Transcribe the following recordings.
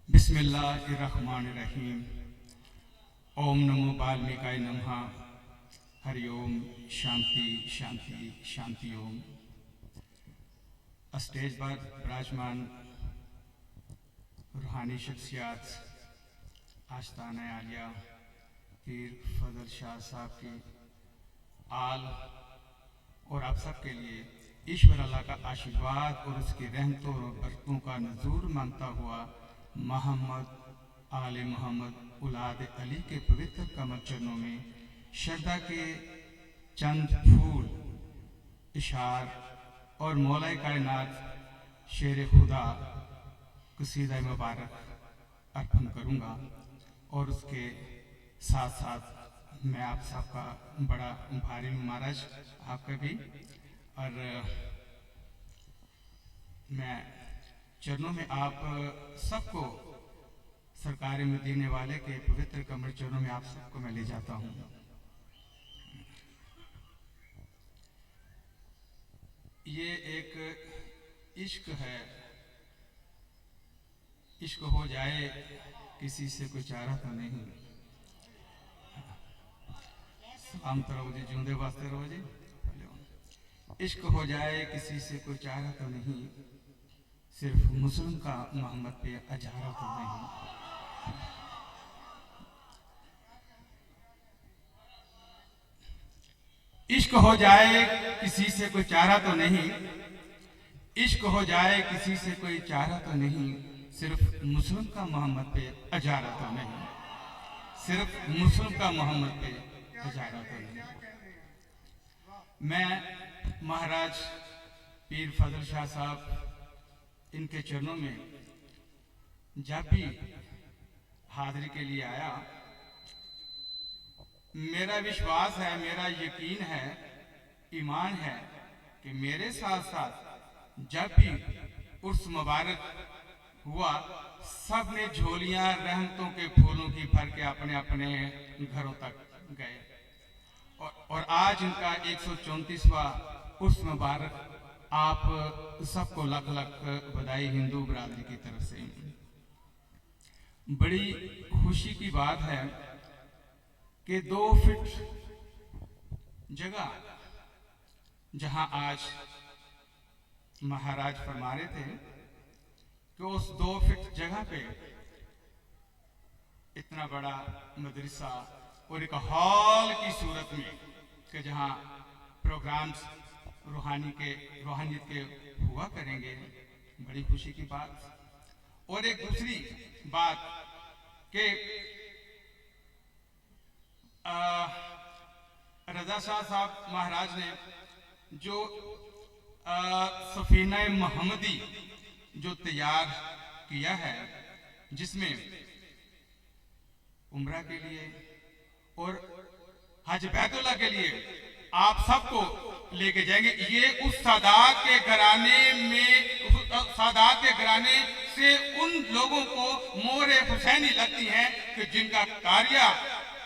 बिस्मिल्लाहिर्रहमानिर्रहीम। ओम नमो वाल्मीकाय नमः। हरिओम। शांति शांति शांति ओम। स्टेज पर विराजमान रूहानी शख्सियात आस्ताना आलिया पीर फजल शाह साहब की आल और आप सब के लिए ईश्वर अल्लाह का आशीर्वाद और उसकी रहमतों और बरकतों का नजूर मांगता हुआ मोहम्मद आले मोहम्मद औलाद अली के पवित्र कमर चरणों में श्रद्धा के चंद फूल इशार और मौलाए कायनात शेर खुदा कसीदा मुबारक अर्पण करूँगा। और उसके साथ साथ मैं आप सबका बड़ा भारी हूँ महाराज, आपका भी। और मैं चरणों में आप सबको सरकार मदीने वाले के पवित्र कमर चरणों में आप सबको मैं ले जाता हूँ। ये एक इश्क है, इश्क हो जाए किसी से कोई चारा तो नहीं। सलाम तो रहो जी, जूंदे वास्ते रहो जी। इश्क हो जाए किसी से कोई चारा तो नहीं, सिर्फ मुस्लिम का मोहम्मद पे अजारा तो नहीं। इश्क हो जाए किसी से कोई चारा तो नहीं, इश्क हो जाए किसी से कोई चारा तो नहीं, सिर्फ मुस्लिम का मोहम्मद पे अजारा तो नहीं, सिर्फ मुस्लिम का मोहम्मद पे अजारा तो नहीं। मैं महाराज पीर फजल शाह साहब इनके चरणों में जब भी हाजिरी के लिए आया, मेरा विश्वास है, मेरा यकीन है, ईमान है कि मेरे साथ साथ जब भी उर्स मुबारक हुआ, सब ने झोलियां रहमतों के फूलों की भर के अपने अपने घरों तक गए। और आज इनका 134वां उर्स मुबारक। आप सबको लख लख बधाई हिंदू बरादरी की तरफ से। बड़ी खुशी की बात है कि 2 फीट जगह जहां आज महाराज फरमा रहे थे कि उस 2 फीट जगह पे इतना बड़ा मदरसा और एक हॉल की सूरत में कि जहां प्रोग्राम्स रूहानियत के हुआ करेंगे, बड़ी खुशी की बात। और एक दूसरी बात कि रजा शाह साहब महाराज ने जो सफीना मोहम्मदी जो तैयार किया है, जिसमें उम्रा के लिए और हज बैतुल्लाह के लिए आप सबको लेके जाएंगे। ये उस सादात के घराने में, सादात के घराने से उन लोगों को मोहरे हुसैनी लगती हैं कि जिनका कार्य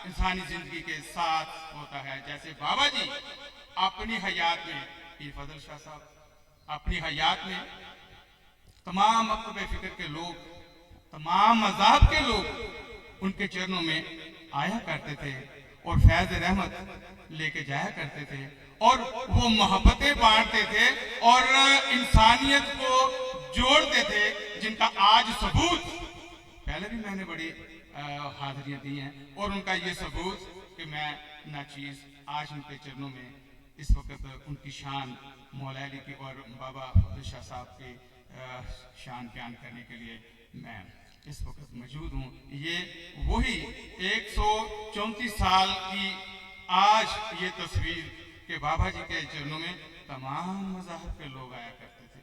इंसानी जिंदगी के साथ होता है। जैसे बाबा जी अपनी हयात में, पीर फजल शाह साहब अपनी हयात में तमाम मकतब फिक्र के लोग, तमाम मज़हब के लोग उनके चरणों में आया करते थे और फैज़ रहमत लेके जाया करते थे, और वो मोहब्बतें बांटते थे और इंसानियत को जोड़ते थे, जिनका आज सबूत, पहले भी मैंने बड़ी हाजिरियां दी हैं, और उनका ये सबूत कि मैं नाचीज आज उनके चरणों में इस वक्त उनकी शान मौला अली की और बाबा फजल शाह साहब की शान बयान करने के लिए मैं इस वक्त मौजूद हूँ। ये वही 134 साल की आज ये तस्वीर के बाबा जी के चरणों में तमाम मज़हब के लोग आया करते थे,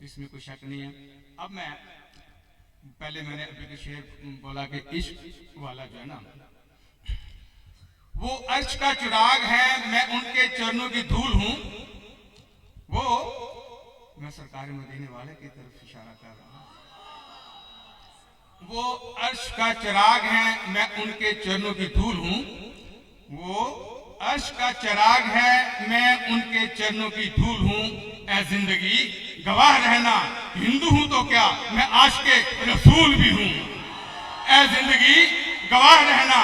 इसमें कोई शक नहीं है। अब मैं पहले मैंने अभी के शेर बोला कि इश्क वाला जो है ना, वो अर्श का चिराग है, मैं उनके चरणों की धूल हूं। वो मैं सरकार मदीने वाले की तरफ इशारा कर रहा हूं। वो अर्श का चिराग है, मैं उनके चरणों की धूल हूं। वो अर्श का चिराग है, मैं उनके चरणों की धूल हूं। ए जिंदगी गवाह रहना हिंदू हूं तो क्या, मैं आशिक़े रसूल भी हूं। ऐ जिंदगी गवाह रहना,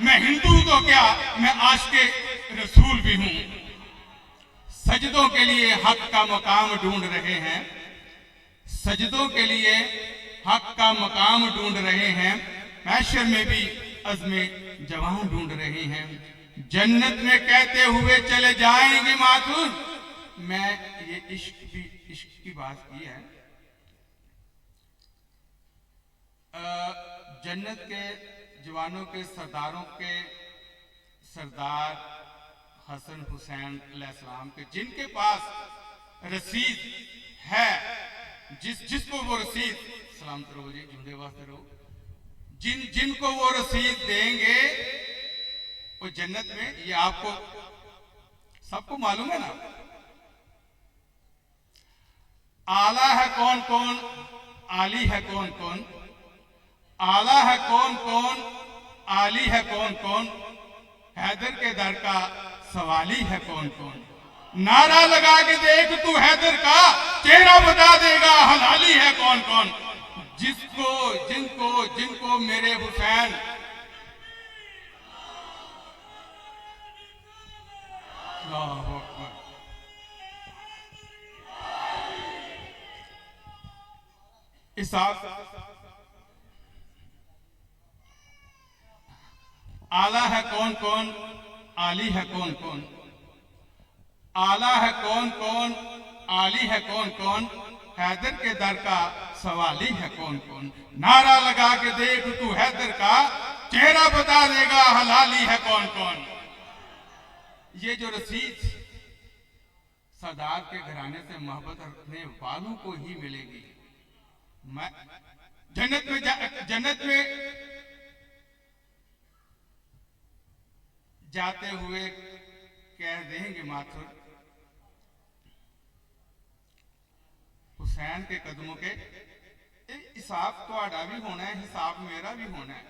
मैं हिंदू हूं तो क्या, मैं आशिक़े रसूल भी हूं। सजदों के लिए हक का मकाम ढूंढ रहे हैं, सजदों के लिए हक का मकाम ढूंढ रहे हैं, महशर में भी अज़्मे जवान ढूंढ रहे हैं। जन्नत में कहते हुए चले जाएंगे मातूर। मैं ये इश्क की बात की है। जन्नत के जवानों के सरदारों के सरदार हसन हुसैन अलैहिस्सलाम के, जिनके पास रसीद है, जिसको वो रसीद, सलामत रहो जी, जिंदे वास्ते रहो, जिनको वो रसीद देंगे वो जन्नत में, ये आपको सबको मालूम है ना। आला है कौन कौन, आली है कौन कौन, आला है कौन कौन, आली है कौन कौन, हैदर के दर का सवाली है कौन कौन। नारा लगा के देख तू हैदर का, चेहरा बता देगा हलाली है कौन कौन। जिसको जिनको जिनको मेरे हुसैन आला है कौन कौन, आली है कौन कौन, आला है कौन कौन, आली है कौन कौन, हैदर के दर का सवाली है कौन कौन। नारा लगा के देख तू हैदर का, चेहरा बता देगा हलाली है कौन कौन। ये जो रसीद सरदार के घराने से मोहब्बत रखने वालों को ही मिलेगी। मैं जन्नत में जाते हुए कह देंगे माथुर, हुसैन के कदमों के हिसाब थोड़ा भी होना है, हिसाब मेरा भी होना है।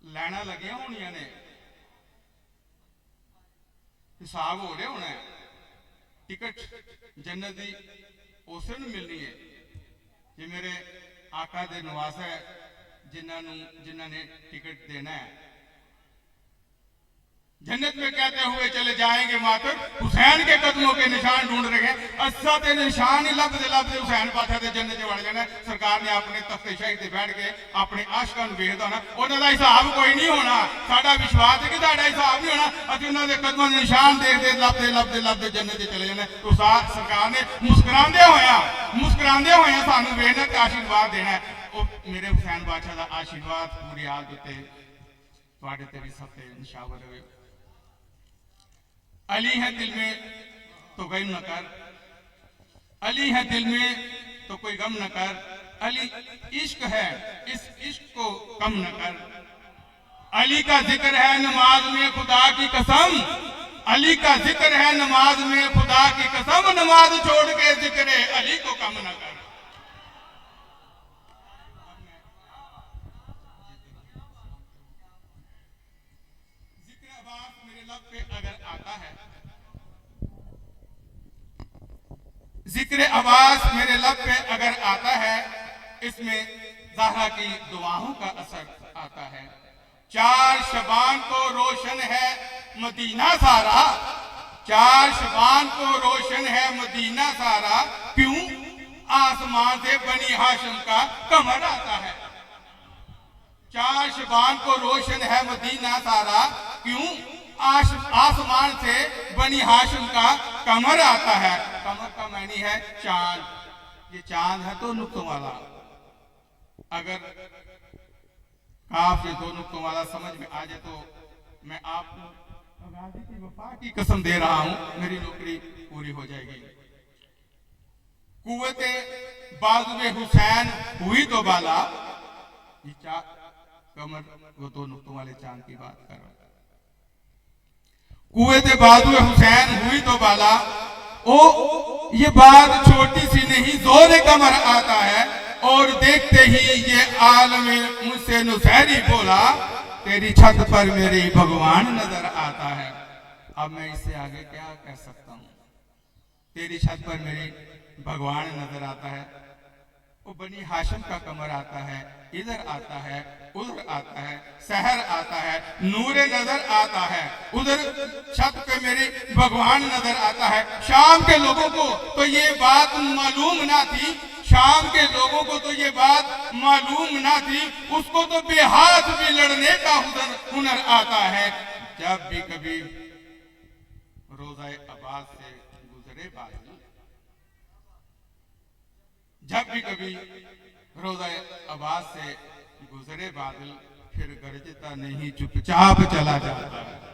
लैना लगिया होनिया ने, हिसाब हो रहा होना है। टिकट जन्नत दी उसे नूं मिलनी है जे मेरे आका दे नवास है, जिन्हां ने टिकट देना है। जन्नत में कहते हुए चले जाएंगे मातर, हुसैन के कदमों के निशान ढूंढ रहे हैं। असा ते निशान ही लभदे लभदे हुसैन पाशा दे जन्नत च वड़ जाना। सरकार ने अपने तख्ते शाही ते बैठ के अपने आशिकां नूं वेखदा होना, उन्हां दा हिसाब कोई नहीं होना। साडा विश्वास है कि साडा हिसाब नहीं होना, असीं उन्हां दे कदमां दे निशान देखदे लभदे लभदे लभदे जन्नत च चले जाना। तो सरकार ने मुस्कुरांदे होया सानूं वेखना ते आशीर्वाद देना है। ਉਹ मेरे हुसैन बादशाह का आशीर्वाद पूरी हाल उत्ते तुहाडे ते भी सब ते निशावर रहे। अली है दिल में तो गम न कर, अली है दिल में तो कोई गम न कर, अली इश्क है इस इश्क को कम न कर। अली का जिक्र है नमाज में खुदा की कसम, अली का जिक्र है नमाज में खुदा की कसम, नमाज छोड़ के जिक्र अली को कम न कर। जिक्र अब्बास मेरे लब पे अगर आता है, इसमें ज़हरा की दुआओं का असर आता है। 4 शबान को रोशन है मदीना सारा, 4 शबान को रोशन है मदीना सारा, क्यों आसमान से बनी हाशिम का कमर आता है। 4 शबान को रोशन है मदीना सारा, क्यों आसमान से बनी हाशिम का कमर आता है। कमर का मानी है चांद, ये चांद है तो नुक्तों वाला। अगर काफ ये 2 नुक्तों वाला समझ में आ जाए तो मैं आपको गाजी की वफा की कसम दे रहा हूं, मेरी नौकरी पूरी हो जाएगी। कुव्वते बाज़ुए हुसैन हुई तो बाला, ये कमर वो 2 नुक्तों वाले चांद की बात कर रहा हूं। कुव्वते बाज़ुए हुसैन हुई तो बाला, ओ ये बात छोटी सी नहीं, जोर कमर आता है। और देखते ही ये आलम मुझसे नुसैरी बोला, तेरी छत पर मेरी भगवान नजर आता है। अब मैं इससे आगे क्या कह सकता हूं। तेरी छत पर मेरी भगवान नजर आता है, वो बनी हाशिम का कमर आता है, इधर आता है, उधर आता है, शहर आता है, नूरे नजर आता है, उधर छत पे मेरी भगवान नजर आता है। शाम के लोगों को तो ये बात मालूम ना थी, शाम के लोगों को तो ये बात मालूम ना थी, उसको तो बेहाथ भी लड़ने का हुनर आता है। जब भी कभी रोज़ा अब्बास से गुजरे बादल, जब भी कभी रोज़ा अब्बास से गुजरे बादल, फिर गरजता नहीं चुपचाप चला जाता है।